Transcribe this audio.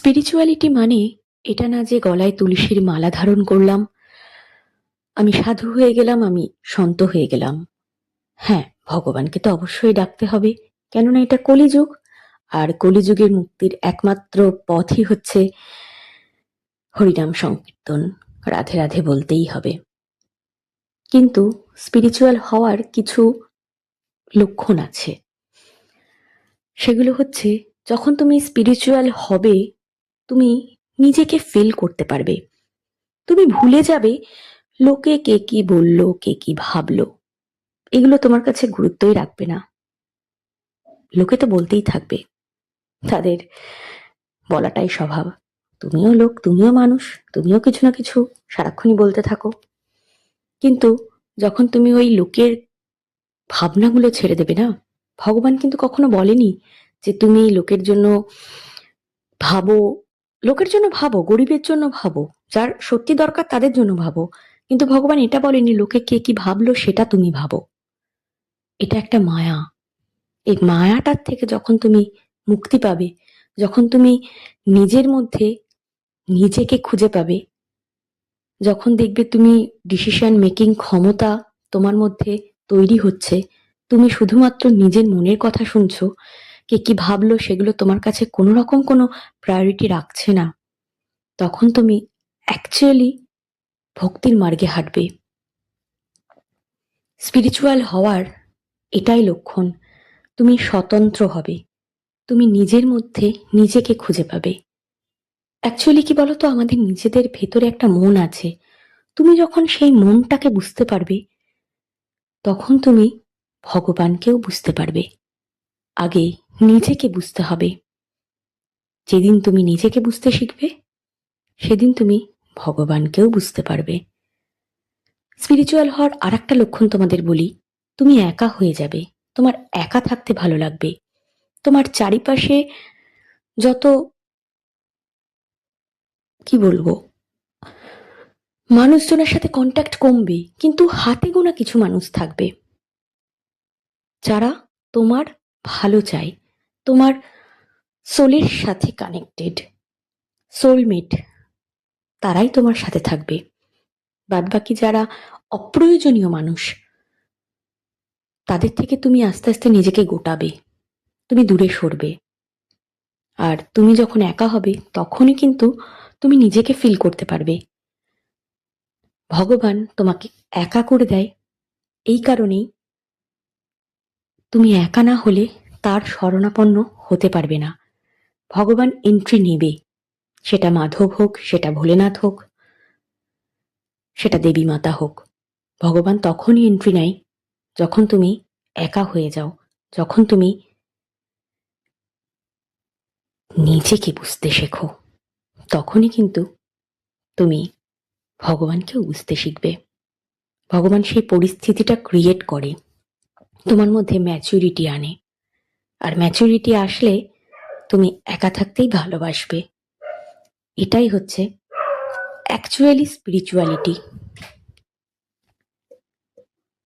Spirituality মানে এটা না যে গলায় তুলসীর মালা ধারণ করলাম, আমি সাধু হয়ে গেলাম, আমি সন্ত হয়ে গেলাম। হ্যাঁ, ভগবানকে তো অবশ্যই ডাকতে হবে, কেননা এটা কলিযুগ। আর কলিযুগের মুক্তির একমাত্র পথই হচ্ছে হরিনাম সংকীর্তন, রাধে রাধে বলতেই হবে। কিন্তু স্পিরিচুয়াল হওয়ার কিছু লক্ষণ আছে। সেগুলো হচ্ছে, যখন তুমি স্পিরিচুয়াল হবে, তুমি নিজেকে ফিল করতে পারবে। তুমি ভুলে যাবে লোকে কে কি বললো, কে কি ভাবলো, এগুলো তোমার কাছে গুরুত্বই রাখবে না। লোকে তো বলতেই থাকবে, তাদের বলাটাই স্বভাব। তুমিও লোক, তুমিও মানুষ, তুমিও কিছু না কিছু সারাক্ষণই বলতে থাকো। কিন্তু যখন তুমি ওই লোকের ভাবনাগুলো ছেড়ে দেবে না, ভগবান কিন্তু কখনো বলেনি যে তুমি লোকের জন্য ভাবো। লোকের জন্য ভাবো, গরিবের জন্য ভাবো, যার সত্যি দরকার তাদের জন্য ভাবো। কিন্তু ভগবান এটা বলেনি লোকে কে কি ভাবলো সেটা তুমি ভাবো। এটা একটা মায়া। এই মায়াটার থেকে যখন তুমি মুক্তি পাবে, যখন তুমি নিজের মধ্যে নিজেকে খুঁজে পাবে, যখন দেখবে তুমি ডিসিশন মেকিং ক্ষমতা তোমার মধ্যে তৈরি হচ্ছে, তুমি শুধুমাত্র নিজের মনের কথা শুনছো, কে কি ভাবলো সেগুলো তোমার কাছে কোনো রকম কোনো প্রায়োরিটি রাখছে না, তখন তুমি অ্যাকচুয়ালি ভক্তির মার্গে হাঁটবে। স্পিরিচুয়াল হওয়ার এটাই লক্ষণ। তুমি স্বতন্ত্র হবে, তুমি নিজের মধ্যে নিজেকে খুঁজে পাবে। অ্যাকচুয়ালি কি বলতো, আমাদের নিজেদের ভেতরে একটা মন আছে। তুমি যখন সেই মনটাকে বুঝতে পারবে, তখন তুমি ভগবানকেও বুঝতে পারবে। আগে নিজেকে বুঝতে হবে। যেদিন তুমি নিজেকে বুঝতে শিখবে, সেদিন তুমি ভগবানকেও বুঝতে পারবে। স্পিরিচুয়াল হওয়ার আর একটা লক্ষণ তোমাদের বলি, তুমি একা হয়ে যাবে। তোমার একা থাকতে ভালো লাগবে। তোমার চারিপাশে যত, কি বলবো, মানুষজনের সাথে কন্ট্যাক্ট কমবে, কিন্তু হাতে গোনা কিছু মানুষ থাকবে যারা তোমার ভালো চায়, তোমার সোলের সাথে কানেক্টেড, সোলমেট, তারাই তোমার সাথে থাকবে। বাদবাকি যারা অপ্রয়োজনীয় মানুষ, তাদের থেকে তুমি আস্তে আস্তে নিজেকে গোটাবে, তুমি দূরে সরবে। আর তুমি যখন একা হবে, তখনই কিন্তু তুমি নিজেকে ফিল করতে পারবে। ভগবান তোমাকে একা করে দেয় এই কারণেই, তুমি একা না হলে তার শরণাপন্ন হতে পারবে না। ভগবান এন্ট্রি নেবে, সেটা মাধব হোক, সেটা ভোলেনাথ হোক, সেটা দেবী মাতা হোক। ভগবান তখনই এন্ট্রি নেয় যখন তুমি একা হয়ে যাও, যখন তুমি নিজেকে বুঝতে শেখো, তখনই কিন্তু তুমি ভগবানকেও বুঝতে শিখবে। ভগবান সেই পরিস্থিতিটা ক্রিয়েট করে, তোমার মধ্যে ম্যাচুরিটি আনে। আর ম্যাচুরিটি আসলে তুমি একা থাকতেই ভালোবাসবে। এটাই হচ্ছে অ্যাকচুয়ালি স্পিরিচুয়ালিটি।